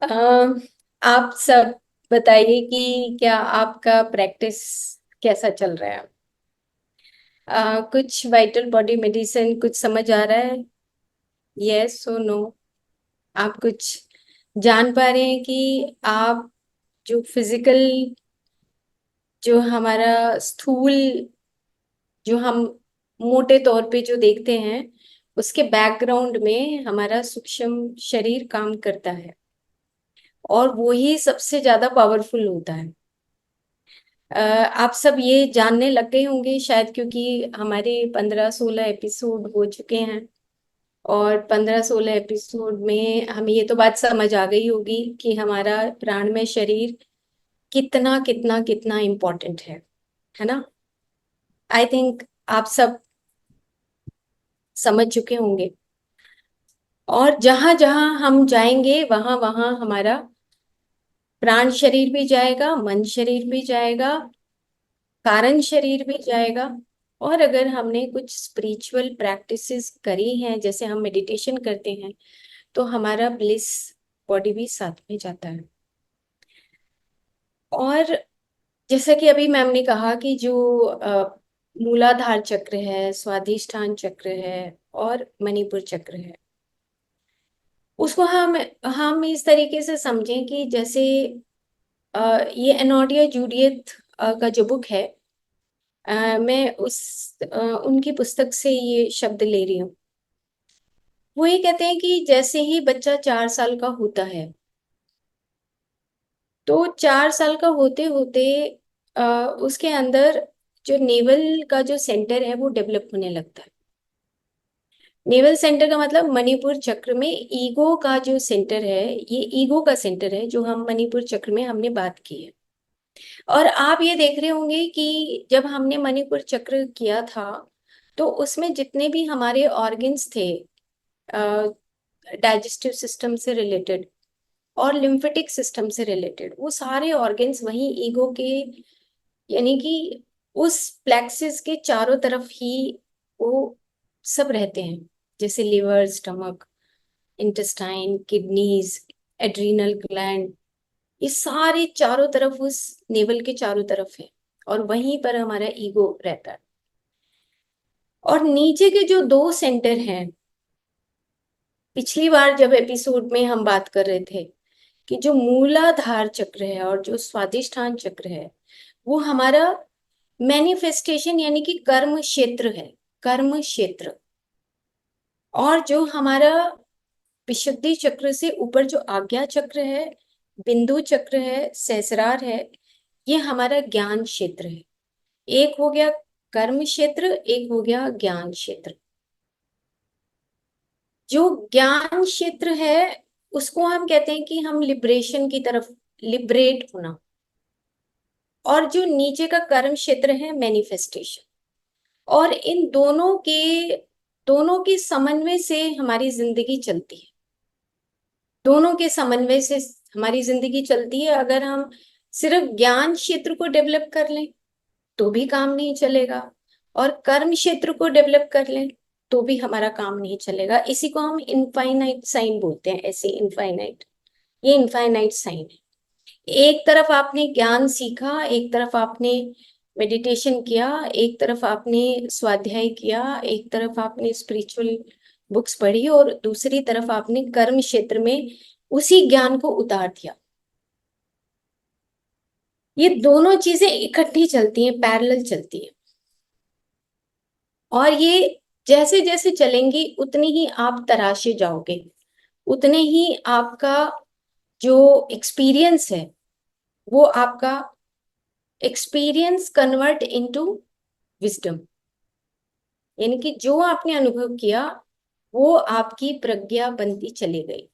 अम, आप सब बताइए कि क्या आपका प्रैक्टिस कैसा चल रहा है। कुछ वाइटल बॉडी मेडिसिन कुछ समझ आ रहा है? यस और नो? आप कुछ जान पा रहे हैं कि आप जो फिजिकल, जो हमारा स्थूल, जो हम मोटे तौर पे जो देखते हैं, उसके बैकग्राउंड में हमारा सूक्ष्म शरीर काम करता है और वो ही सबसे ज्यादा पावरफुल होता है। आप सब ये जानने लग गए होंगे शायद, क्योंकि हमारे 15-16 एपिसोड हो चुके हैं और 15-16 एपिसोड में हमें ये तो बात समझ आ गई होगी कि हमारा प्राणमय शरीर कितना कितना कितना इम्पोर्टेंट है ना? आई थिंक आप सब समझ चुके होंगे। और जहां जहां हम जाएंगे वहां वहां हमारा प्राण शरीर भी जाएगा, मन शरीर भी जाएगा, कारण शरीर भी जाएगा। और अगर हमने कुछ स्पिरिचुअल प्रैक्टिसेस करी हैं, जैसे हम मेडिटेशन करते हैं, तो हमारा ब्लिस बॉडी भी साथ में जाता है। और जैसा कि अभी मैम ने कहा कि जो मूलाधार चक्र है, स्वाधिष्ठान चक्र है और मणिपुर चक्र है, उसको हम इस तरीके से समझें कि जैसे ये एनोडिया जूडियथ का जो बुक है, मैं उनकी पुस्तक से ये शब्द ले रही हूँ। वो ये कहते हैं कि जैसे ही बच्चा 4 साल का होता है, तो 4 साल का होते होते उसके अंदर जो नेवल का जो सेंटर है वो डेवलप होने लगता है। नेवल सेंटर का मतलब मणिपुर चक्र में ईगो का जो सेंटर है, ये ईगो का सेंटर है जो हम मणिपुर चक्र में हमने बात की है। और आप ये देख रहे होंगे कि जब हमने मणिपुर चक्र किया था, तो उसमें जितने भी हमारे ऑर्गन्स थे, डाइजेस्टिव सिस्टम से रिलेटेड और लिम्फेटिक सिस्टम से रिलेटेड, वो सारे ऑर्गन्स वहीं ईगो के, यानी कि उस प्लेक्सिस के चारों तरफ ही वो सब रहते हैं। जैसे liver, stomach, intestine, kidneys, adrenal gland, ये सारे चारों तरफ उस नेवल के चारों तरफ है और वहीं पर हमारा ईगो रहता है। और नीचे के जो दो सेंटर हैं, पिछली बार जब एपिसोड में हम बात कर रहे थे कि जो मूलाधार चक्र है और जो स्वादिष्ठान चक्र है, वो हमारा मैनिफेस्टेशन यानी कि कर्म क्षेत्र है, कर्म क्षेत्र। और जो हमारा विशुद्धि चक्र से ऊपर जो आज्ञा चक्र है, बिंदु चक्र है, सहस्रार है, ये हमारा ज्ञान क्षेत्र है। एक हो गया कर्म क्षेत्र, एक हो गया ज्ञान क्षेत्र। जो ज्ञान क्षेत्र है उसको हम कहते हैं कि हम लिबरेशन की तरफ, लिबरेट होना। और जो नीचे का कर्म क्षेत्र है, मैनिफेस्टेशन। और इन दोनों के समन्वय से हमारी जिंदगी चलती है। दोनों के समन्वय से हमारी जिंदगी चलती है। अगर हम सिर्फ ज्ञान क्षेत्र को डेवलप कर लें तो भी काम नहीं चलेगा, और कर्म क्षेत्र को डेवलप कर लें तो भी हमारा काम नहीं चलेगा। इसी को हम इनफाइनाइट साइन बोलते हैं, ऐसे इनफाइनाइट, ये इनफाइनाइट साइन है। एक तरफ आपने ज्ञान सीखा, एक तरफ आपने मेडिटेशन किया, एक तरफ आपने स्वाध्याय किया, एक तरफ आपने स्पिरिचुअल बुक्स पढ़ी और दूसरी तरफ आपने कर्म क्षेत्र में उसी ज्ञान को उतार दिया। ये दोनों चीजें इकट्ठी चलती हैं, पैरेलल चलती हैं। और ये जैसे जैसे चलेंगी उतनी ही आप तराशे जाओगे, उतने ही आपका जो एक्सपीरियंस है वो आपका एक्सपीरियंस कन्वर्ट इनटू विजडम, यानी कि जो आपने अनुभव किया वो आपकी प्रज्ञा बनती चली गई।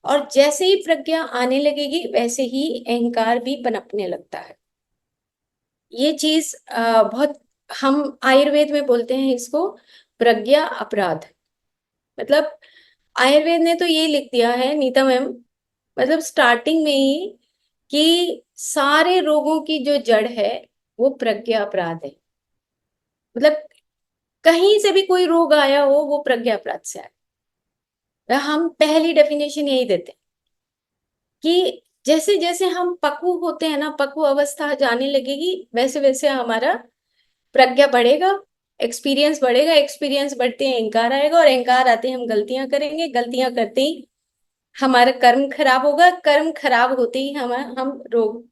और जैसे ही प्रज्ञा आने लगेगी वैसे ही अहंकार भी पनपने लगता है। ये चीज बहुत, हम आयुर्वेद में बोलते हैं इसको प्रज्ञा अपराध। मतलब आयुर्वेद ने तो ये लिख दिया है नीता मैम, मतलब स्टार्टिंग में ही, कि सारे रोगों की जो जड़ है वो प्रज्ञा अपराध है। मतलब कहीं से भी कोई रोग आया हो वो प्रज्ञा अपराध से आया। हम पहली डेफिनेशन यही देते हैं। कि जैसे जैसे हम पक्व होते हैं ना, पक्व अवस्था जाने लगेगी, वैसे वैसे हमारा प्रज्ञा बढ़ेगा, एक्सपीरियंस बढ़ेगा, एक्सपीरियंस बढ़ते हैं अहंकार आएगा, और अहंकार आते ही हम गलतियां करेंगे, गलतियां करते ही हमारा कर्म खराब होगा, कर्म खराब होते ही हम रोग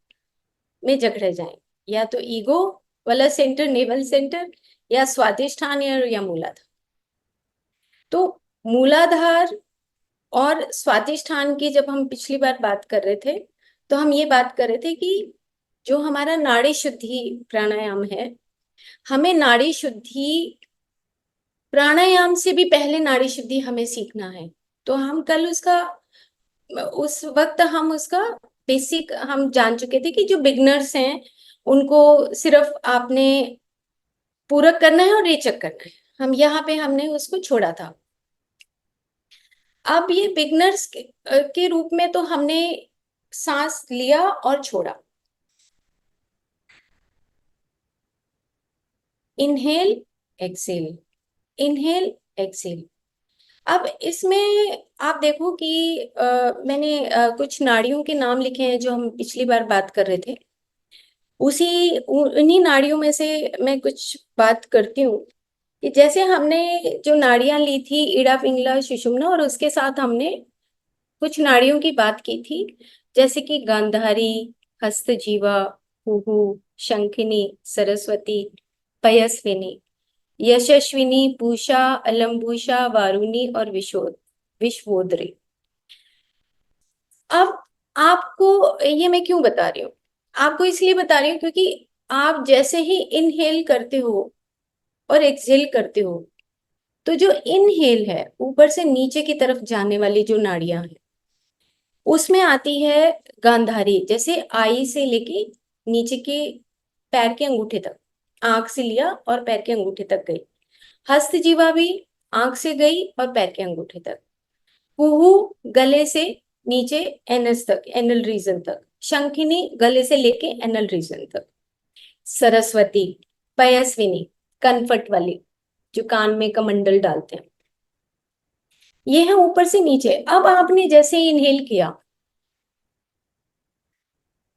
में जकड़े जाएंगे, या तो ईगो वाला सेंटर, नेवल सेंटर, या स्वादिष्ठान, या मूलाधार। तो मूलाधार और स्वादिष्ठान की जब हम पिछली बार बात कर रहे थे, तो हम ये बात कर रहे थे कि जो हमारा नाड़ी शुद्धि प्राणायाम है, हमें नाड़ी शुद्धि प्राणायाम से भी पहले नाड़ी शुद्धि हमें सीखना है। तो हम कल उसका, उस वक्त हम उसका बेसिक हम जान चुके थे कि जो बिगनर्स हैं उनको सिर्फ आपने पूरक करना है और रेचक करना है, हम यहाँ पे हमने उसको छोड़ा था। अब ये बिगनर्स के रूप में तो हमने सांस लिया और छोड़ा, इनहेल एक्सेल, इनहेल एक्सेल। अब इसमें आप देखो कि मैंने कुछ नाड़ियों के नाम लिखे हैं जो हम पिछली बार बात कर रहे थे, उन्हीं नाड़ियों में से मैं कुछ बात करती हूँ कि जैसे हमने जो नाड़ियां ली थी, इड़ा पिंगला सुषुम्ना, और उसके साथ हमने कुछ नाड़ियों की बात की थी, जैसे कि गांधारी, हस्तजीवा, हुहु, शंखिनी, सरस्वती, पयस्विनी, यशस्विनी, पूषा, अलम्बुषा, वारुणी और विश्वोदरी। अब आपको ये मैं क्यों बता रही हूँ, आपको इसलिए बता रही हूँ क्योंकि आप जैसे ही इनहेल करते हो और एक्सहेल करते हो, तो जो इनहेल है ऊपर से नीचे की तरफ जाने वाली जो नाड़ियां हैं, उसमें आती है गांधारी, जैसे आई से लेके नीचे के पैर के अंगूठे तक, आंख से लिया और पैर के अंगूठे तक गई। हस्तजीवा भी आंख से गई और पैर के अंगूठे तक। कुहू गले से नीचे एनस तक, एनल रीजन तक। शंखिनी गले से लेके एनल रीजन तक। सरस्वती, पयस्विनी कनफट वाली, जो कान में कमंडल डालते हैं, ये है ऊपर से नीचे। अब आपने जैसे ही इनहेल किया,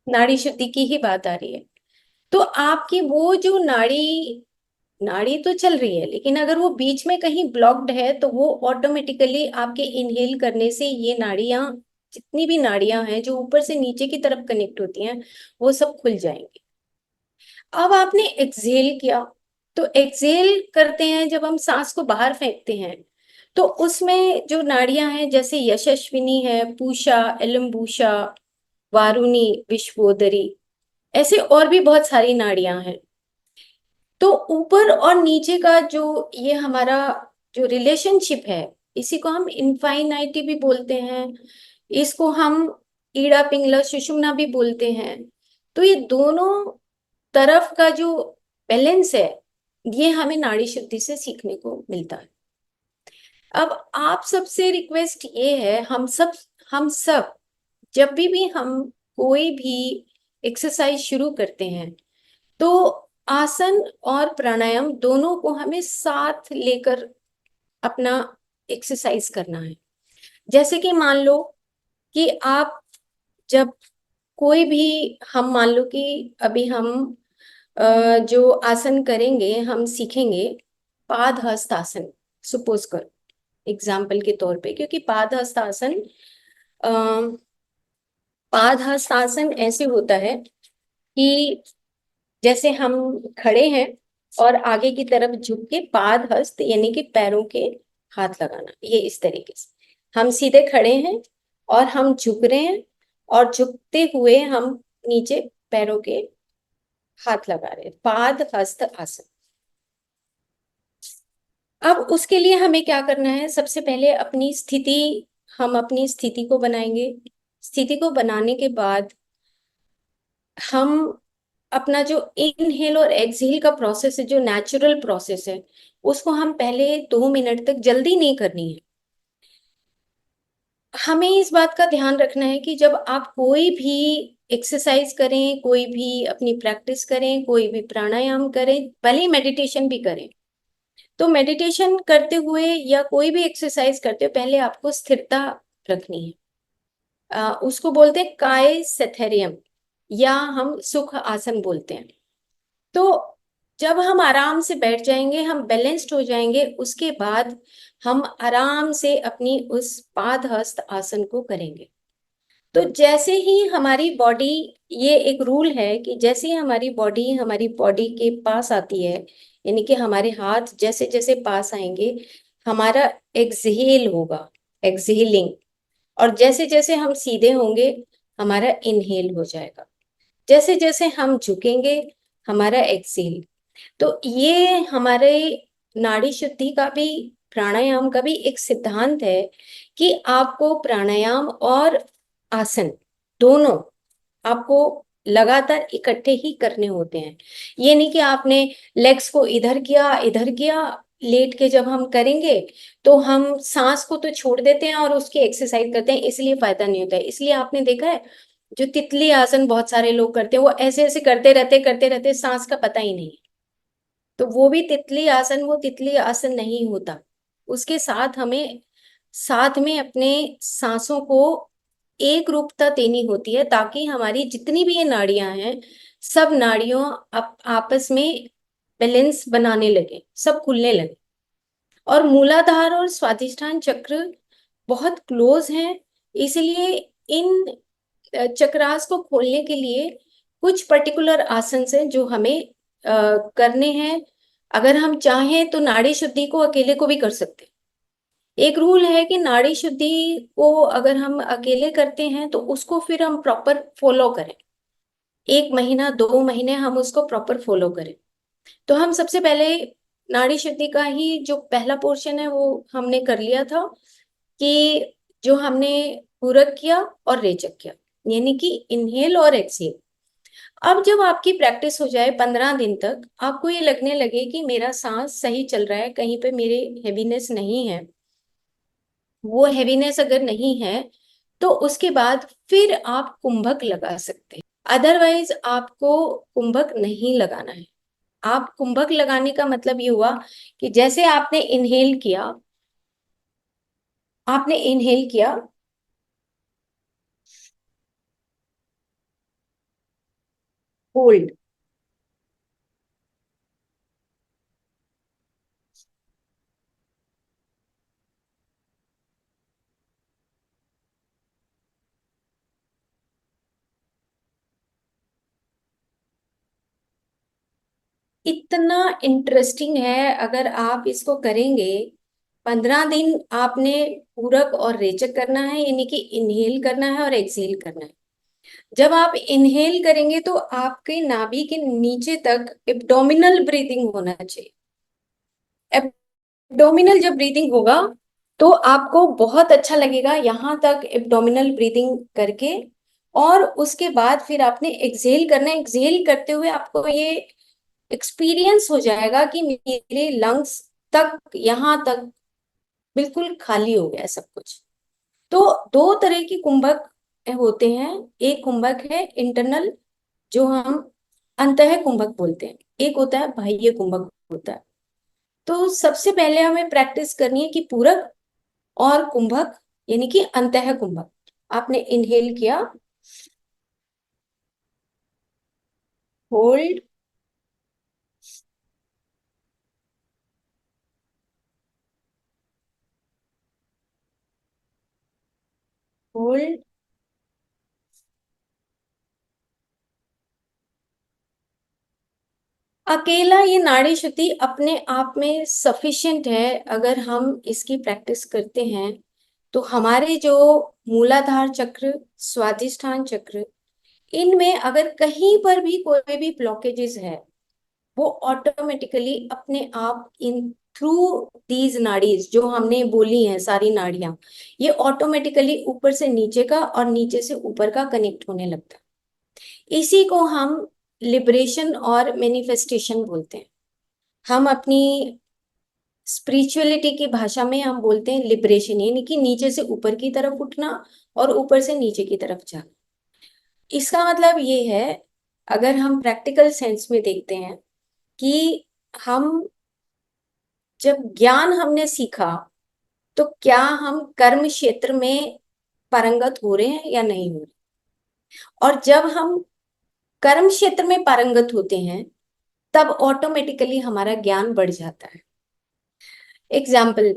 नाड़ी शुद्धि की ही बात आ रही है, तो आपकी वो जो नाड़ी, नाड़ी तो चल रही है, लेकिन अगर वो बीच में कहीं ब्लॉक्ड है तो वो ऑटोमेटिकली आपके इनहेल करने से ये नाड़ियां, जितनी भी नाड़ियां हैं जो ऊपर से नीचे की तरफ कनेक्ट होती हैं, वो सब खुल जाएंगी। अब आपने एक्सहेल किया, तो एक्सहेल करते हैं जब हम सांस को बाहर फेंकते हैं, तो उसमें जो नाड़ियां हैं जैसे यशस्विनी है, पूषा, एलम्बुषा, वारुणी, विश्वोदरी, ऐसे और भी बहुत सारी नाड़ियां हैं। तो ऊपर और नीचे का जो ये हमारा जो रिलेशनशिप है, इसी को हम इनफाइनाइटी भी बोलते हैं, इसको हम ईड़ा पिंगला सुषुम्ना भी बोलते हैं। तो ये दोनों तरफ का जो बैलेंस है, ये हमें नाड़ी शुद्धि से सीखने को मिलता है। अब आप सबसे रिक्वेस्ट ये है, हम सब जब भी हम कोई भी एक्सरसाइज शुरू करते हैं, तो आसन और प्राणायाम दोनों को हमें साथ लेकर अपना एक्सरसाइज करना है। जैसे कि मान लो कि आप जब कोई भी, हम मान लो कि अभी हम जो आसन करेंगे, हम सीखेंगे पाद हस्त आसन, सपोज कर, एग्जाम्पल के तौर पे, क्योंकि पाद हस्त आसन, पाद हस्त आसन ऐसे होता है कि जैसे हम खड़े हैं और आगे की तरफ झुक के पाद हस्त यानी कि पैरों के हाथ लगाना, ये इस तरीके से हम सीधे खड़े हैं और हम झुक रहे हैं, और झुकते हुए हम नीचे पैरों के हाथ लगा रहे हैं, पाद हस्त आसन। अब उसके लिए हमें क्या करना है, सबसे पहले अपनी स्थिति, हम अपनी स्थिति को बनाएंगे। स्थिति को बनाने के बाद हम अपना जो इनहेल और एक्सहेल का प्रोसेस है, जो नेचुरल प्रोसेस है, उसको हम पहले 2 मिनट तक, जल्दी नहीं करनी है। हमें इस बात का ध्यान रखना है कि जब आप कोई भी एक्सरसाइज करें, कोई भी अपनी प्रैक्टिस करें, कोई भी प्राणायाम करें, भले ही मेडिटेशन भी करें, तो मेडिटेशन करते हुए या कोई भी एक्सरसाइज करते हुए पहले आपको स्थिरता रखनी है। उसको बोलते हैं काय सेथेरियम, या हम सुख आसन बोलते हैं। तो जब हम आराम से बैठ जाएंगे, हम बैलेंस्ड हो जाएंगे, उसके बाद हम आराम से अपनी उस पादहस्त आसन को करेंगे। तो जैसे ही हमारी बॉडी, ये एक रूल है कि जैसे ही हमारी बॉडी के पास आती है, यानी कि हमारे हाथ जैसे जैसे पास आएंगे, हमारा एक्सहेल होगा, एक्सहेलिंग। और जैसे जैसे हम सीधे होंगे, हमारा इनहेल हो जाएगा। जैसे जैसे हम झुकेंगे, हमारा एक्सहेल। तो ये हमारे नाड़ी शुद्धि का भी, प्राणायाम का भी एक सिद्धांत है कि आपको प्राणायाम और आसन दोनों आपको लगातार इकट्ठे ही करने होते हैं। ये नहीं कि आपने लेग्स को इधर किया, लेट के जब हम करेंगे तो हम सांस को तो छोड़ देते हैं और उसकी एक्सरसाइज करते हैं, इसलिए फायदा नहीं होता है। इसलिए आपने देखा है, जो तितली आसन बहुत सारे लोग करते हैं, वो ऐसे ऐसे करते रहते सांस का पता ही नहीं। तो वो भी तितली आसन, वो तितली आसन नहीं होता। उसके साथ हमें साथ में अपने सांसों को एक रूपता देनी होती है, ताकि हमारी जितनी भी ये नाड़ियां हैं, सब नाड़ियों आपस में बैलेंस बनाने लगे, सब खुलने लगे। और मूलाधार और स्वादिष्ठान चक्र बहुत क्लोज हैं, इसलिए इन चक्रास को खोलने के लिए कुछ पर्टिकुलर आसन हैं जो हमें करने हैं। अगर हम चाहें तो नाड़ी शुद्धि को अकेले को भी कर सकते हैं। एक रूल है कि नाड़ी शुद्धि को अगर हम अकेले करते हैं तो उसको फिर हम प्रॉपर फॉलो करें, 1 महीना 2 महीने हम उसको प्रॉपर फॉलो करें। तो हम सबसे पहले नाड़ी शुद्धि का ही जो पहला पोर्शन है वो हमने कर लिया था, कि जो हमने पूरक किया और रेचक किया, यानी कि इनहेल और एक्सहेल। अब जब आपकी प्रैक्टिस हो जाए 15 दिन तक, आपको ये लगने लगे कि मेरा सांस सही चल रहा है, कहीं पे मेरे हैवीनेस नहीं है, वो हैवीनेस अगर नहीं है, तो उसके बाद फिर आप कुंभक लगा सकते हैं। अदरवाइज आपको कुंभक नहीं लगाना है। आप कुंभक लगाने का मतलब ये हुआ कि जैसे आपने इनहेल किया, होल्ड, इतना इंटरेस्टिंग है। अगर आप इसको करेंगे, 15 दिन आपने पूरक और रेचक करना है, यानी कि इनहेल करना है और एक्सहेल करना है। जब आप इनहेल करेंगे तो आपके नाभि के नीचे तक एब्डोमिनल ब्रीदिंग होना चाहिए। एब्डोमिनल जब ब्रीदिंग होगा तो आपको बहुत अच्छा लगेगा, यहां तक एब्डोमिनल ब्रीदिंग करके। और उसके बाद फिर आपने एक्सहेल करना है। एक्सहेल करते हुए आपको ये एक्सपीरियंस हो जाएगा कि मेरे लंग्स तक, यहां तक बिल्कुल खाली हो गया सब कुछ। तो दो तरह की कुंभक होते हैं। एक कुंभक है इंटरनल, जो हम अंतः कुंभक बोलते हैं। एक होता है बाह्य कुंभक होता है। तो सबसे पहले हमें प्रैक्टिस करनी है कि पूरक और कुंभक, यानी कि अंतः कुंभक। आपने इनहेल किया, होल्ड, होल्ड। अकेला ये नाड़ी शुद्धि अपने आप में सफिशिएंट है। अगर हम इसकी प्रैक्टिस करते हैं तो हमारे जो मूलाधार चक्र, स्वादिष्ठान चक्र, इनमें अगर कहीं पर भी कोई भी ब्लॉकेजेस है, वो ऑटोमेटिकली अपने आप इन थ्रू दीज नाड़ीज जो हमने बोली हैं, सारी नाड़ियां, ये ऑटोमेटिकली ऊपर से नीचे का और नीचे से ऊपर का कनेक्ट होने लगता है। इसी को हम लिबरेशन और मैनिफेस्टेशन बोलते हैं। हम अपनी स्पिरिचुअलिटी की भाषा में हम बोलते हैं लिबरेशन, यानी कि नीचे से ऊपर की तरफ उठना और ऊपर से नीचे की तरफ जाना। इसका मतलब ये है, अगर हम प्रैक्टिकल सेंस में देखते हैं, कि हम जब ज्ञान हमने सीखा, तो क्या हम कर्म क्षेत्र में पारंगत हो रहे हैं या नहीं हो रहे। और जब हम कर्म क्षेत्र में पारंगत होते हैं तब ऑटोमेटिकली हमारा ज्ञान बढ़ जाता है। एग्जाम्पल,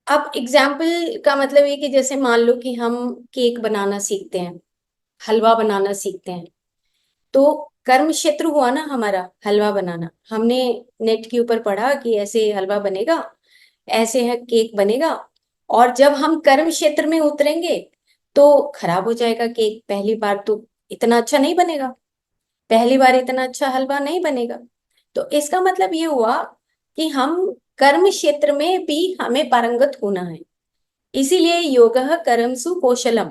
अब एग्जाम्पल का मतलब ये कि जैसे मान लो कि हम केक बनाना सीखते हैं, हलवा बनाना सीखते हैं, तो कर्म क्षेत्र हुआ ना हमारा हलवा बनाना। हमने नेट के ऊपर पढ़ा कि ऐसे हलवा बनेगा, ऐसे है केक बनेगा। और जब हम कर्म क्षेत्र में उतरेंगे तो खराब हो जाएगा केक, पहली बार तो इतना अच्छा नहीं बनेगा, पहली बार इतना अच्छा हलवा नहीं बनेगा। तो इसका मतलब ये हुआ कि हम कर्म क्षेत्र में भी हमें पारंगत होना है। इसीलिए योगः कर्मसु कौशलम,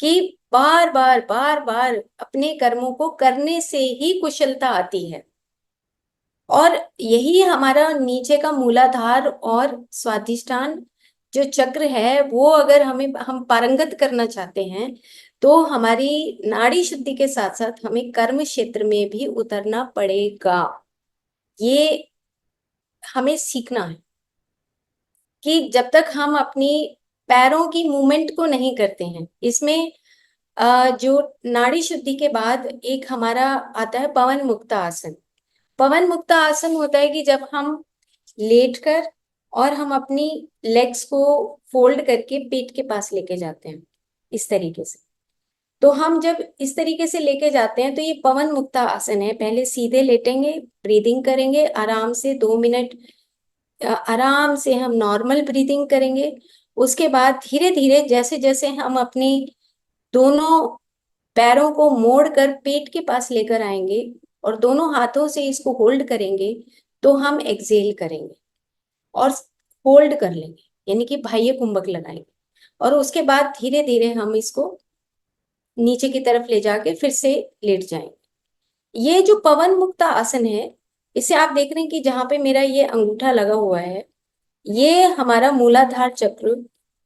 कि बार बार अपने कर्मों को करने से ही कुशलता आती है। और यही हमारा नीचे का मूलाधार और स्वाधिष्ठान जो चक्र है, वो अगर हम पारंगत करना चाहते हैं तो हमारी नाड़ी शुद्धि के साथ साथ हमें कर्म क्षेत्र में भी उतरना पड़ेगा। ये हमें सीखना है कि जब तक हम अपनी पैरों की मूवमेंट को नहीं करते हैं। इसमें जो नाड़ी शुद्धि के बाद एक हमारा आता है पवन मुक्त आसन। पवन मुक्त आसन होता है कि जब हम लेटकर और हम अपनी लेग्स को फोल्ड करके पेट के पास लेके जाते हैं इस तरीके से। तो हम जब इस तरीके से लेके जाते हैं तो ये पवन मुक्त आसन है। पहले सीधे लेटेंगे, ब्रीदिंग करेंगे आराम से 2 मिनट, आराम से हम नॉर्मल ब्रीदिंग करेंगे। उसके बाद धीरे धीरे जैसे जैसे हम अपनी दोनों पैरों को मोड़कर पेट के पास लेकर आएंगे और दोनों हाथों से इसको होल्ड करेंगे, तो हम एक्सेल करेंगे और होल्ड कर लेंगे, यानी कि बाह्य कुंभक लगाएंगे। और उसके बाद धीरे धीरे हम इसको नीचे की तरफ ले जाके फिर से लेट जाएंगे। ये जो पवन मुक्त आसन है, इसे आप देख रहे हैं कि जहां पे मेरा ये अंगूठा लगा हुआ है, ये हमारा मूलाधार चक्र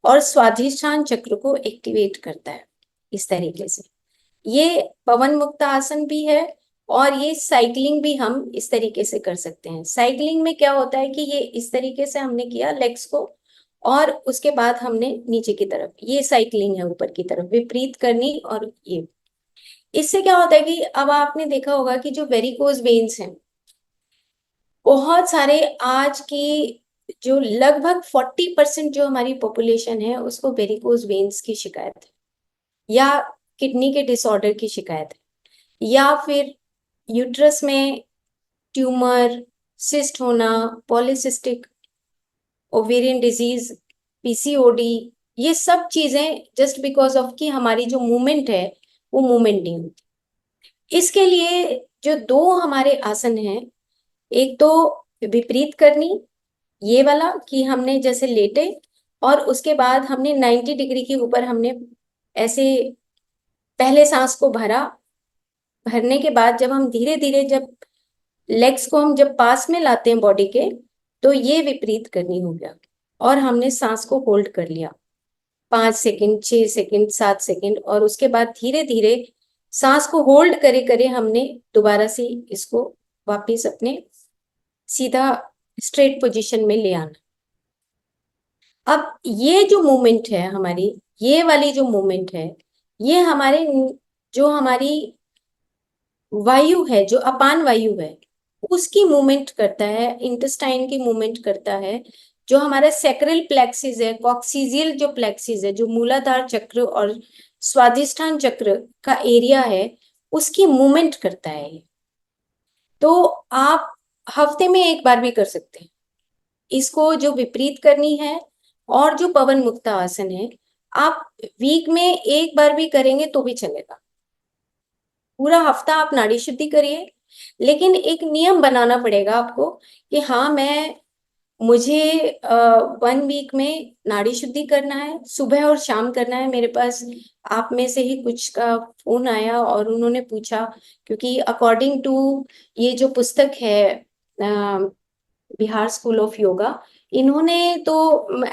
और स्वाधिष्ठान चक्र को एक्टिवेट करता है इस तरीके से। ये पवन मुक्त आसन भी है और ये साइकिलिंग भी हम इस तरीके से कर सकते हैं। साइकिलिंग में क्या होता है कि ये इस तरीके से हमने किया लेग्स को, और उसके बाद हमने नीचे की तरफ, ये साइकिलिंग है ऊपर की तरफ विपरीत करनी। और ये इससे क्या होता है कि अब आपने देखा होगा कि जो वेरिकोज वेन्स हैं, बहुत सारे आज की जो लगभग 40% जो हमारी पॉपुलेशन है उसको वेरिकोज वेन्स की शिकायत है, या किडनी के डिसऑर्डर की शिकायत है, या फिर यूट्रस में ट्यूमर, सिस्ट होना, पॉलीसिस्टिक ओवेरियन डिजीज, पीसीओडी। ये सब चीजें जस्ट बिकॉज ऑफ कि हमारी जो मूवमेंट है वो मूवमेंट नहीं होती। इसके लिए जो दो हमारे आसन हैं, एक तो विपरीत करनी, ये वाला कि हमने जैसे लेटे और उसके बाद हमने 90 डिग्री के ऊपर हमने ऐसे पहले सांस को भरा, भरने के बाद जब हम धीरे धीरे जब लेग्स को हम जब पास में लाते हैं बॉडी के, तो ये विपरीत करनी हो गया। और हमने सांस को होल्ड कर लिया 5 सेकंड, 6 सेकंड, 7 सेकंड, और उसके बाद धीरे धीरे सांस को होल्ड करे करे हमने दोबारा से इसको वापिस अपने सीधा स्ट्रेट पोजीशन में ले आना। अब ये जो मूवमेंट है हमारी, ये वाली जो मूवमेंट है, ये हमारे जो हमारी वायु है, जो अपान वायु है, उसकी मूवमेंट करता है, इंटेस्टाइन की मूवमेंट करता है। जो हमारा सैक्रल प्लेक्सिस है, कॉक्सीजियल जो प्लेक्सिस है, जो मूलाधार चक्र और स्वादिष्ठान चक्र का एरिया है, उसकी मूवमेंट करता है ये। तो आप हफ्ते में एक बार भी कर सकते हैं इसको, जो विपरीत करनी है और जो पवन मुक्त आसन है। आप वीक में एक बार भी करेंगे तो भी चलेगा। पूरा हफ्ता आप नाड़ी शुद्धि करिए, लेकिन एक नियम बनाना पड़ेगा आपको कि हाँ, मुझे 1 वीक में नाड़ी शुद्धि करना है, सुबह और शाम करना है। मेरे पास आप में से ही कुछ का फोन आया और उन्होंने पूछा, क्योंकि अकॉर्डिंग टू ये जो पुस्तक है बिहार स्कूल ऑफ योगा, इन्होंने तो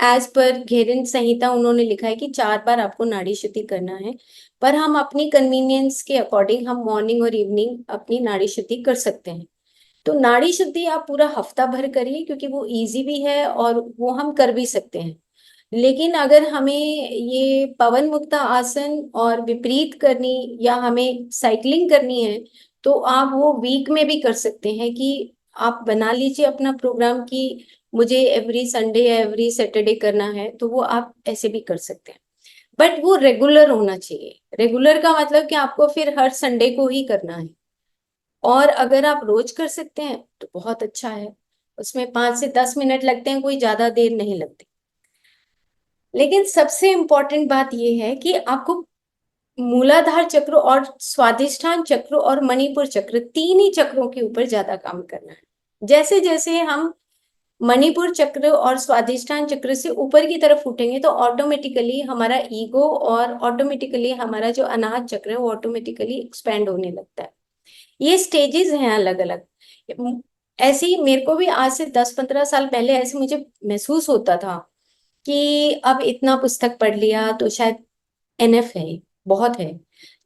एज पर घेरन संहिता उन्होंने लिखा है कि 4 बार आपको नाड़ी शुद्धि करना है। पर हम अपनी कन्वीनियंस के अकॉर्डिंग हम मॉर्निंग और इवनिंग अपनी नाड़ी शुद्धि कर सकते हैं। तो नाड़ी शुद्धि आप पूरा हफ्ता भर करिए, क्योंकि वो इजी भी है और वो हम कर भी सकते हैं। लेकिन अगर हमें ये पवन मुक्ता आसन और विपरीत करनी या हमें साइकिलिंग करनी है, तो आप वो वीक में भी कर सकते हैं कि आप बना लीजिए अपना प्रोग्राम कि मुझे एवरी संडे या एवरी सैटरडे करना है, तो वो आप ऐसे भी कर सकते हैं। बट वो रेगुलर होना चाहिए। रेगुलर का मतलब कि आपको फिर हर संडे को ही करना है। और अगर आप रोज कर सकते हैं तो बहुत अच्छा है। उसमें 5 से 10 मिनट लगते हैं, कोई ज्यादा देर नहीं लगती। लेकिन सबसे इम्पोर्टेंट बात यह है कि आपको मूलाधार चक्र और स्वादिष्ठान चक्र और मणिपुर चक्र, तीन ही चक्रों के ऊपर ज्यादा काम करना है। जैसे जैसे हम मणिपुर चक्र और स्वादिष्ठान चक्र से ऊपर की तरफ उठेंगे तो ऑटोमेटिकली हमारा ईगो और ऑटोमेटिकली हमारा जो अनाहत चक्र है वो ऑटोमेटिकली एक्सपेंड होने लगता है। ये स्टेजेस हैं अलग अलग। ऐसे ही मेरे को भी आज से 10-15 साल पहले ऐसे मुझे महसूस होता था कि अब इतना पुस्तक पढ़ लिया तो शायद एनफ है, बहुत है।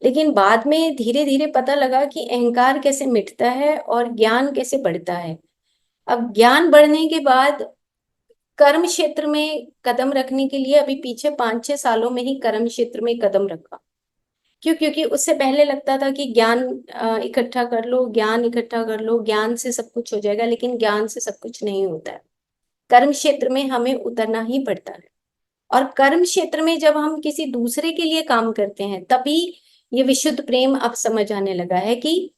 लेकिन बाद में धीरे धीरे पता लगा कि अहंकार कैसे मिटता है और ज्ञान कैसे बढ़ता है। अब ज्ञान बढ़ने के बाद कर्म क्षेत्र में कदम रखने के लिए अभी पीछे 5-6 सालों में ही कर्म क्षेत्र में कदम रखा। क्यों? क्योंकि उससे पहले लगता था कि ज्ञान इकट्ठा कर लो, ज्ञान इकट्ठा कर लो, ज्ञान से सब कुछ हो जाएगा। लेकिन ज्ञान से सब कुछ नहीं होता है। कर्म क्षेत्र में हमें उतरना ही पड़ता है। और कर्म क्षेत्र में जब हम किसी दूसरे के लिए काम करते हैं तभी ये विशुद्ध प्रेम अब समझ आने लगा है कि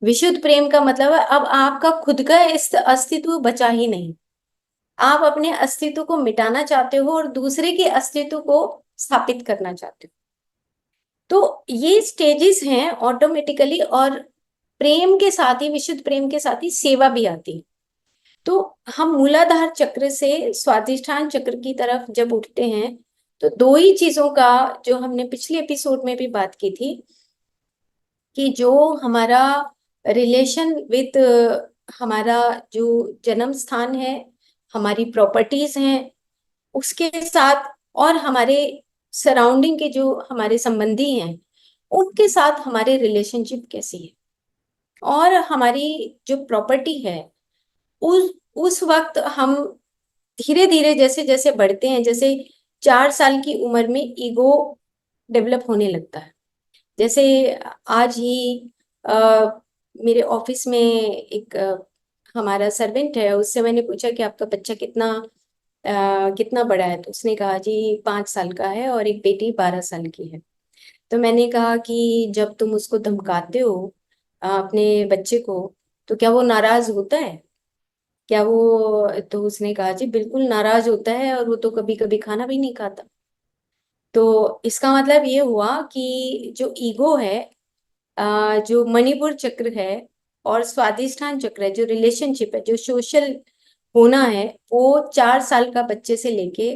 विशुद्ध प्रेम का मतलब है अब आपका खुद का अस्तित्व बचा ही नहीं। आप अपने अस्तित्व को मिटाना चाहते हो और दूसरे के अस्तित्व को स्थापित करना चाहते हो। तो ये स्टेजेस हैं ऑटोमेटिकली। और प्रेम के साथ ही, विशुद्ध प्रेम के साथ ही सेवा भी आती है। तो हम मूलाधार चक्र से स्वादिष्ठान चक्र की तरफ जब उठते हैं तो दो ही चीजों का, जो हमने पिछले एपिसोड में भी बात की थी, कि जो हमारा रिलेशन विद हमारा जो जन्म स्थान है, हमारी प्रॉपर्टीज हैं, उसके साथ और हमारे सराउंडिंग के जो हमारे संबंधी हैं उनके साथ हमारे रिलेशनशिप कैसी है। और हमारी जो प्रॉपर्टी है, उस वक्त हम धीरे धीरे जैसे जैसे बढ़ते हैं, जैसे 4 साल की उम्र में ईगो डेवलप होने लगता है। जैसे आज ही मेरे ऑफिस में एक हमारा सर्वेंट है, उससे मैंने पूछा कि आपका बच्चा कितना बड़ा है, तो उसने कहा जी 5 साल का है और एक बेटी 12 साल की है। तो मैंने कहा कि जब तुम उसको धमकाते हो अपने बच्चे को, तो क्या वो नाराज होता है? क्या वो, तो उसने कहा जी बिल्कुल नाराज होता है और वो तो कभी कभी खाना भी नहीं खाता। तो इसका मतलब ये हुआ कि जो ईगो है, जो मणिपुर चक्र है और स्वादिष्ठान चक्र है, जो रिलेशनशिप है, जो सोशल होना है, वो 4 साल का बच्चे से लेके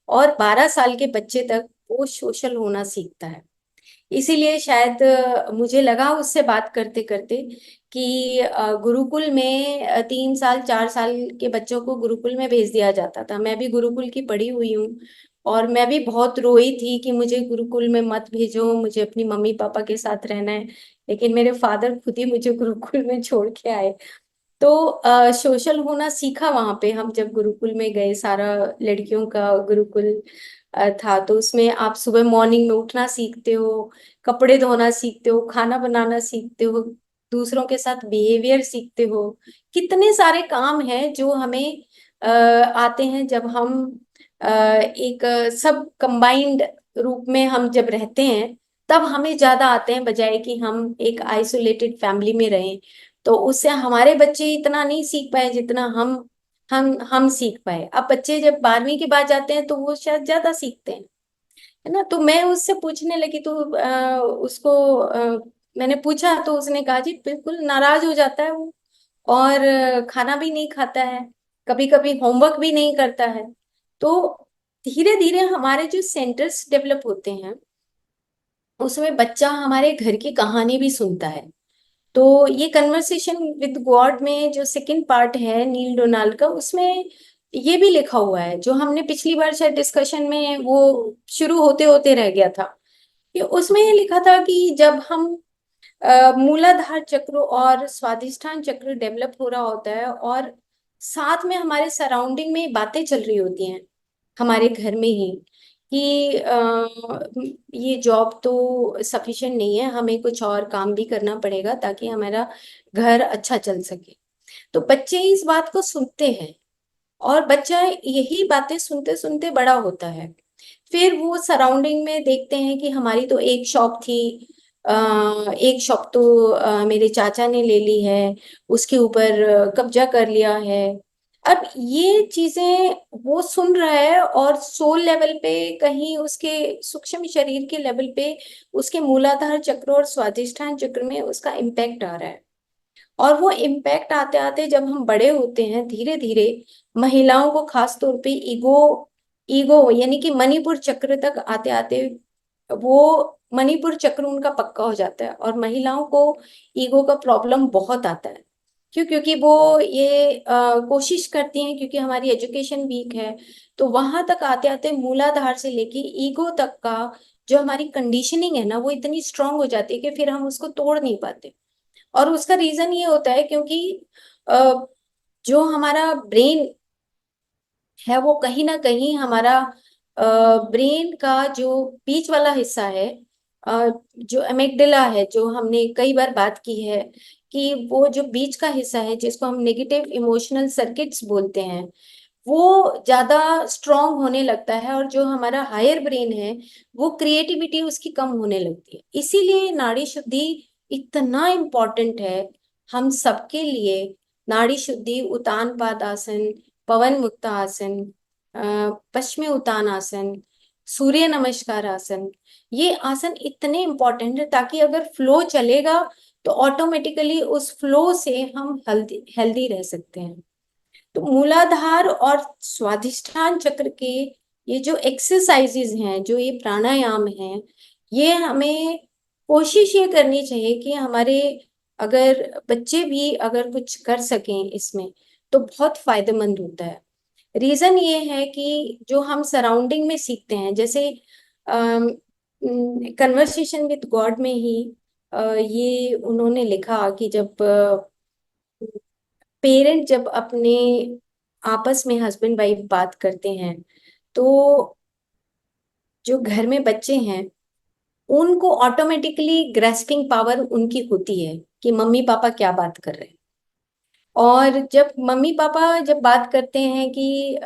और 12 साल के बच्चे तक वो सोशल होना सीखता है। इसीलिए शायद मुझे लगा उससे बात करते करते कि गुरुकुल में 3 साल 4 साल के बच्चों को गुरुकुल में भेज दिया जाता था। मैं भी गुरुकुल की पढ़ी हुई हूँ और मैं भी बहुत रोई थी कि मुझे गुरुकुल में मत भेजो, मुझे अपनी मम्मी पापा के साथ रहना है। लेकिन मेरे फादर खुद ही मुझे गुरुकुल में छोड़ के आए। तो सोशल होना सीखा वहां पे। हम जब गुरुकुल में गए, सारा लड़कियों का गुरुकुल था, तो उसमें आप सुबह मॉर्निंग में उठना सीखते हो, कपड़े धोना सीखते हो, खाना बनाना सीखते हो, दूसरों के साथ बिहेवियर सीखते हो। कितने सारे काम हैं जो हमें आते हैं जब हम एक सब कंबाइंड रूप में हम जब रहते हैं, तब हमें ज्यादा आते हैं बजाय कि हम एक आइसोलेटेड फैमिली में रहें। तो उससे हमारे बच्चे इतना नहीं सीख पाए जितना हम सीख पाए। अब बच्चे जब 12वीं के बाद जाते हैं तो वो शायद ज्यादा सीखते हैं, है ना। तो मैं उससे पूछने लगी तो उसको मैंने पूछा तो उसने कहा जी बिल्कुल नाराज हो जाता है वो, और खाना भी नहीं खाता है, कभी कभी होमवर्क भी नहीं करता है। तो धीरे धीरे हमारे जो सेंटर्स डेवलप होते हैं उसमें बच्चा हमारे घर की कहानी भी सुनता है। तो ये कन्वर्सेशन विद गॉड में जो सेकंड पार्ट है नील डोनाल्ड का, उसमें ये भी लिखा हुआ है, जो हमने पिछली बार शायद डिस्कशन में वो शुरू होते होते रह गया था। कि उसमें ये लिखा था कि जब हम मूलाधार चक्र और स्वादिष्ठान चक्र डेवलप हो रहा होता है और साथ में हमारे सराउंडिंग में बातें चल रही होती हैं, हमारे घर में ही कि ये जॉब तो सफिशिएंट नहीं है, हमें कुछ और काम भी करना पड़ेगा ताकि हमारा घर अच्छा चल सके। तो बच्चे इस बात को सुनते हैं और बच्चा यही बातें सुनते सुनते बड़ा होता है। फिर वो सराउंडिंग में देखते हैं कि हमारी तो एक शॉप थी, एक शॉप तो मेरे चाचा ने ले ली है, उसके ऊपर कब्जा कर लिया है। अब ये चीजें वो सुन रहा है और सोल लेवल पे, कहीं उसके सूक्ष्म शरीर के लेवल पे, उसके मूलाधार चक्र और स्वादिष्ठान चक्र में उसका इम्पैक्ट आ रहा है। और वो इम्पैक्ट आते आते जब हम बड़े होते हैं धीरे धीरे, महिलाओं को खास तौर पे ईगो, ईगो यानी कि मणिपुर चक्र तक आते आते वो मणिपुर चक्र उनका पक्का हो जाता है। और महिलाओं को ईगो का प्रॉब्लम बहुत आता है। क्यों? क्योंकि वो ये कोशिश करती हैं, क्योंकि हमारी एजुकेशन वीक है, तो वहां तक आते आते मूलाधार से लेके ईगो तक का जो हमारी कंडीशनिंग है ना, वो इतनी स्ट्रांग हो जाती है कि फिर हम उसको तोड़ नहीं पाते। और उसका रीजन ये होता है क्योंकि अ, जो हमारा ब्रेन है वो कहीं ना कहीं हमारा ब्रेन का जो बीच वाला हिस्सा है, जो एमिगडाला है, जो हमने कई बार बात की है कि वो जो बीच का हिस्सा है जिसको हम नेगेटिव इमोशनल सर्किट्स बोलते हैं, वो ज्यादा स्ट्रांग होने लगता है। और जो हमारा हायर ब्रेन है वो क्रिएटिविटी उसकी कम होने लगती है। इसीलिए नाड़ी शुद्धि इतना इम्पोर्टेंट है हम सबके लिए। नाड़ी शुद्धि, उतान पाद आसन, पवन मुक्त आसन, अ, पश्चिमी उत्तान आसन, सूर्य नमस्कार आसन, ये आसन इतने इम्पोर्टेंट है ताकि अगर फ्लो चलेगा तो ऑटोमेटिकली उस फ्लो से हम हेल्दी हेल्दी रह सकते हैं। तो मूलाधार और स्वाधिष्ठान चक्र के ये जो एक्सरसाइजेज हैं, जो ये प्राणायाम हैं, ये हमें कोशिश ये करनी चाहिए कि हमारे, अगर बच्चे भी अगर कुछ कर सकें इसमें तो बहुत फायदेमंद होता है। रीजन ये है कि जो हम सराउंडिंग में सीखते हैं, जैसे कन्वर्सेशन विद गॉड में ही ये उन्होंने लिखा कि जब पेरेंट जब अपने आपस में हस्बैंड वाइफ बात करते हैं तो जो घर में बच्चे हैं उनको ऑटोमेटिकली ग्रेस्पिंग पावर उनकी होती है कि मम्मी पापा क्या बात कर रहे हैं। और जब मम्मी पापा जब बात करते हैं कि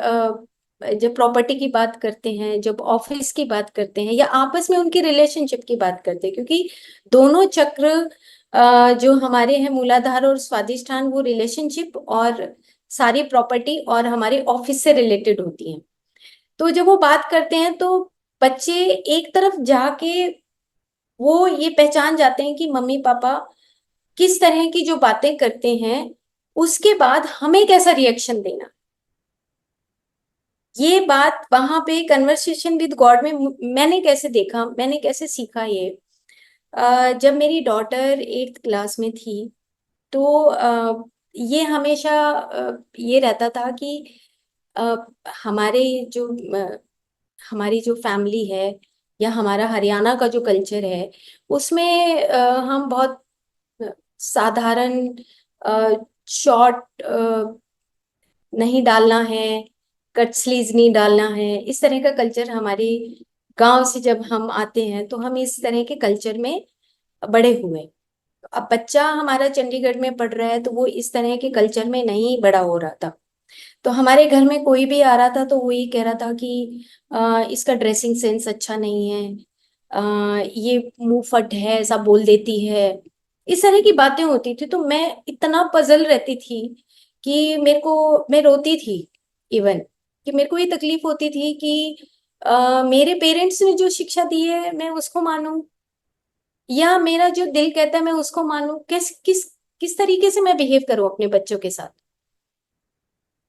जब प्रॉपर्टी की बात करते हैं, जब ऑफिस की बात करते हैं, या आपस में उनकी रिलेशनशिप की बात करते हैं, क्योंकि दोनों चक्र जो हमारे हैं मूलाधार और स्वादिष्ठान, वो रिलेशनशिप और सारी प्रॉपर्टी और हमारे ऑफिस से रिलेटेड होती हैं। तो जब वो बात करते हैं तो बच्चे एक तरफ जाके वो ये पहचान जाते हैं कि मम्मी पापा किस तरह की जो बातें करते हैं, उसके बाद हमें कैसा रिएक्शन देना। ये बात वहां पे कन्वर्सेशन विद गॉड में मैंने कैसे देखा, मैंने कैसे सीखा ये, जब मेरी डॉटर 8th क्लास में थी तो ये हमेशा ये रहता था कि अ, हमारे जो हमारी जो फैमिली है या हमारा हरियाणा का जो कल्चर है उसमें हम बहुत साधारण शॉर्ट नहीं डालना है, कट स्लीव्स नहीं डालना है, इस तरह का कल्चर हमारे गांव से जब हम आते हैं तो हम इस तरह के कल्चर में बड़े हुए। अब बच्चा हमारा चंडीगढ़ में पढ़ रहा है तो वो इस तरह के कल्चर में नहीं बड़ा हो रहा था। तो हमारे घर में कोई भी आ रहा था तो वो ये कह रहा था कि इसका ड्रेसिंग सेंस अच्छा नहीं है, ये मुंह फट है ऐसा बोल देती है, इस तरह की बातें होती थी। तो मैं इतना पजल रहती थी कि मैं रोती थी इवन, कि मेरे को ये तकलीफ होती थी कि मेरे पेरेंट्स ने जो शिक्षा दी है मैं उसको मानूं, या मेरा जो दिल कहता है मैं उसको मानूं, किस तरीके से मैं बिहेव करूं अपने बच्चों के साथ।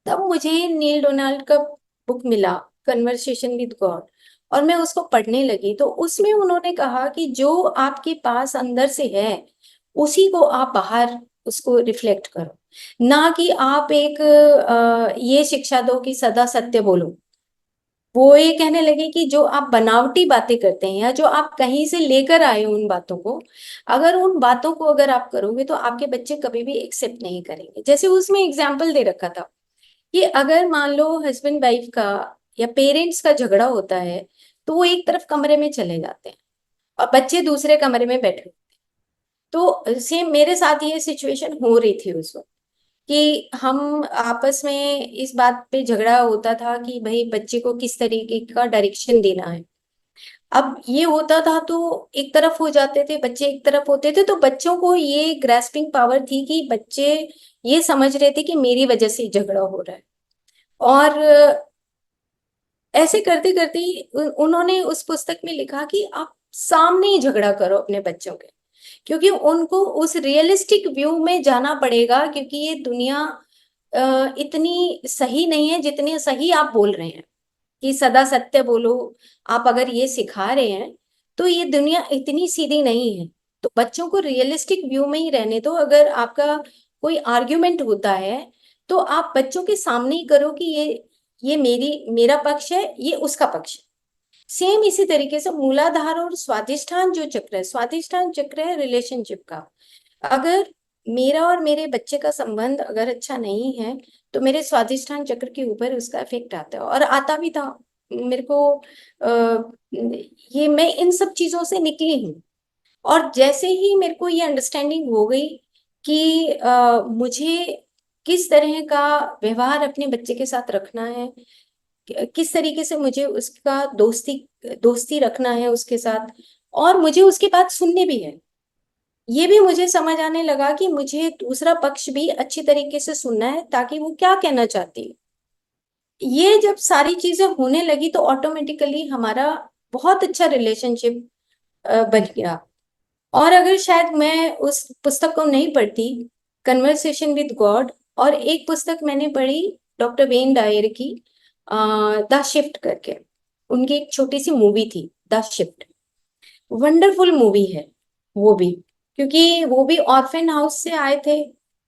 तब मुझे नील डोनाल्ड का बुक मिला, कन्वर्सेशन विद गॉड, और मैं उसको पढ़ने लगी। तो उसमें उन्होंने कहा कि जो आपके पास अंदर से है उसी को आप बाहर उसको रिफ्लेक्ट करो, ना कि आप एक ये शिक्षा दो कि सदा सत्य बोलो। वो ये कहने लगे कि जो आप बनावटी बातें करते हैं या जो आप कहीं से लेकर आए हो उन बातों को, अगर उन बातों को अगर आप करोगे तो आपके बच्चे कभी भी एक्सेप्ट नहीं करेंगे। जैसे उसमें एग्जाम्पल दे रखा था कि अगर मान लो हस्बैंड वाइफ का या पेरेंट्स का झगड़ा होता है, तो वो एक तरफ कमरे में चले जाते हैं और बच्चे दूसरे कमरे में बैठे। तो सेम मेरे साथ ये सिचुएशन हो रही थी उस वक्त, कि हम आपस में इस बात पे झगड़ा होता था कि भाई बच्चे को किस तरीके का डायरेक्शन देना है। अब ये होता था तो एक तरफ हो जाते थे बच्चे, एक तरफ होते थे, तो बच्चों को ये ग्रास्पिंग पावर थी कि बच्चे ये समझ रहे थे कि मेरी वजह से झगड़ा हो रहा है। और ऐसे करते करते ही उन्होंने उस पुस्तक में लिखा कि आप सामने ही झगड़ा करो अपने बच्चों के, क्योंकि उनको उस रियलिस्टिक व्यू में जाना पड़ेगा, क्योंकि ये दुनिया इतनी सही नहीं है जितनी सही आप बोल रहे हैं कि सदा सत्य बोलो। आप अगर ये सिखा रहे हैं तो ये दुनिया इतनी सीधी नहीं है। तो बच्चों को रियलिस्टिक व्यू में ही रहने दो। अगर आपका कोई आर्ग्यूमेंट होता है तो आप बच्चों के सामने ही करो कि ये मेरा पक्ष है, ये उसका पक्ष है। सेम इसी तरीके से मूलाधार और स्वाधिष्ठान जो चक्र है, स्वाधिष्ठान चक्र है रिलेशनशिप का। अगर मेरा और मेरे बच्चे का संबंध अगर अच्छा नहीं है तो मेरे स्वाधिष्ठान चक्र के ऊपर उसका इफेक्ट आता है, और आता भी था मेरे को। ये मैं इन सब चीजों से निकली हूँ। और जैसे ही मेरे को ये अंडरस्टैंडिंग हो गई कि मुझे किस तरह का व्यवहार अपने बच्चे के साथ रखना है, किस तरीके से मुझे उसका दोस्ती दोस्ती रखना है उसके साथ, और मुझे उसकी बात सुननी भी है। ये भी मुझे समझ आने लगा कि मुझे दूसरा पक्ष भी अच्छी तरीके से सुनना है ताकि वो क्या कहना चाहती है। ये जब सारी चीजें होने लगी तो ऑटोमेटिकली हमारा बहुत अच्छा रिलेशनशिप बन गया। और अगर शायद मैं उस पुस्तक को नहीं पढ़ती, कन्वर्सेशन विद गॉड, और एक पुस्तक मैंने पढ़ी डॉक्टर वेन डायर की, द शिफ्ट करके, उनकी एक छोटी सी मूवी थी द शिफ्ट। वंडरफुल मूवी है वो भी, क्योंकि वो भी ऑर्फेन हाउस से आए थे।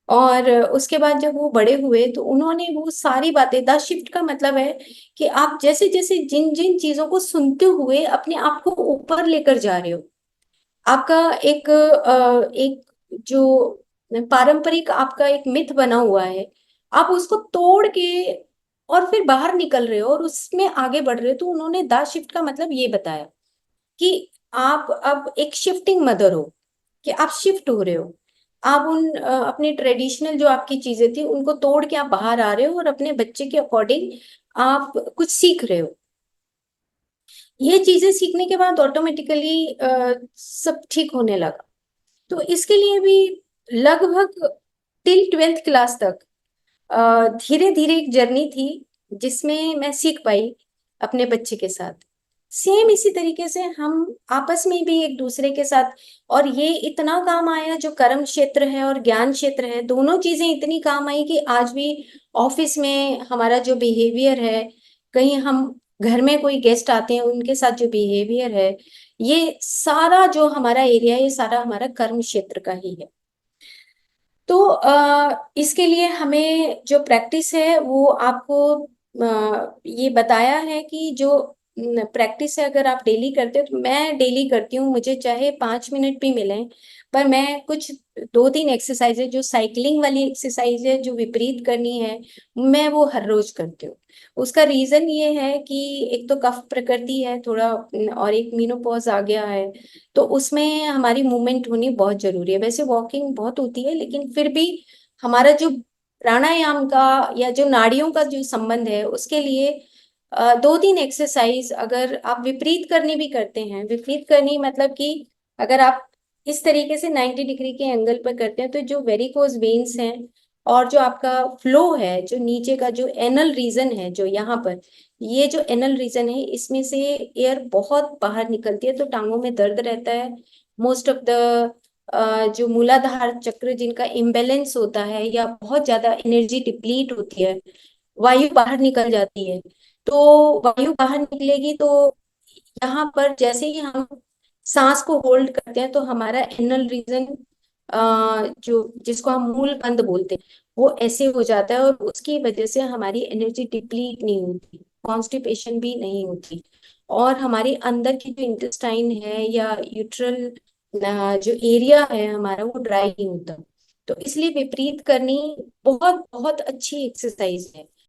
और उसके बाद जब वो बड़े हुए तो उन्होंने वो सारी बातें, द शिफ्ट का मतलब है कि आप जैसे जैसे जिन जिन चीजों को सुनते हुए अपने आप को ऊपर लेकर जा रहे हो, आपका एक जो पारंपरिक आपका एक मिथ बना हुआ है, आप उसको तोड़ के और फिर बाहर निकल रहे हो और उसमें आगे बढ़ रहे हो। तो उन्होंने द शिफ्ट का मतलब ये बताया कि आप अब एक शिफ्टिंग मदर हो, कि आप शिफ्ट हो रहे हो। आप अपनी ट्रेडिशनल जो आपकी चीजें थी उनको तोड़ के आप बाहर आ रहे हो और अपने बच्चे के अकॉर्डिंग आप कुछ सीख रहे हो। ये चीजें सीखने के बाद ऑटोमेटिकली सब ठीक होने लगा। तो इसके लिए भी लगभग टिल 12th क्लास तक धीरे धीरे एक जर्नी थी जिसमें मैं सीख पाई अपने बच्चे के साथ। सेम इसी तरीके से हम आपस में भी एक दूसरे के साथ, और ये इतना काम आया जो कर्म क्षेत्र है और ज्ञान क्षेत्र है, दोनों चीजें इतनी काम आई कि आज भी ऑफिस में हमारा जो बिहेवियर है, कहीं हम घर में कोई गेस्ट आते हैं उनके साथ जो बिहेवियर है, ये सारा जो हमारा एरिया है ये सारा हमारा कर्म क्षेत्र का ही है। तो इसके लिए हमें जो प्रैक्टिस है वो आपको ये बताया है कि जो प्रैक्टिस है अगर आप डेली करते हो, तो मैं डेली करती हूँ, मुझे चाहे 5 मिनट भी मिले, पर मैं कुछ 2-3 एक्सरसाइज है, जो साइकिलिंग वाली एक्सरसाइज है जो विपरीत करनी है, मैं वो हर रोज करती हूँ। उसका रीजन ये है कि एक तो कफ प्रकृति है थोड़ा, और एक मीनोपॉज आ गया है, तो उसमें हमारी मूवमेंट होनी बहुत जरूरी है। वैसे वॉकिंग बहुत होती है लेकिन फिर भी हमारा जो प्राणायाम का या जो नाड़ियों का जो संबंध है उसके लिए 2-3 एक्सरसाइज अगर आप विपरीत करनी भी करते हैं, विपरीत करनी मतलब कि अगर आप इस तरीके से 90 डिग्री के एंगल पर करते हैं तो जो वेरिकोज वेन्स हैं और जो आपका फ्लो है, जो नीचे का जो एनल रीजन है, जो यहाँ पर ये जो एनल रीजन है इसमें से एयर बहुत बाहर निकलती है, तो टांगों में दर्द रहता है। मोस्ट ऑफ द जो मूलाधार चक्र जिनका इम्बेलेंस होता है या बहुत ज्यादा एनर्जी डिप्लीट होती है, वायु बाहर निकल जाती है। तो वायु बाहर निकलेगी तो यहाँ पर जैसे ही हम सांस को होल्ड करते हैं तो हमारा एनल रीजन, जो जिसको हम मूल बंद बोलते हैं, वो ऐसे हो जाता है और उसकी वजह से हमारी एनर्जी डिप्लीट नहीं होती, कॉन्स्टिपेशन भी नहीं होती, और हमारे अंदर की जो इंटेस्टाइन है या यूट्रल जो एरिया है हमारा वो ड्राई नहीं होता। तो इसलिए विपरीत करनी बहुत बहुत अच्छी एक्सरसाइज है।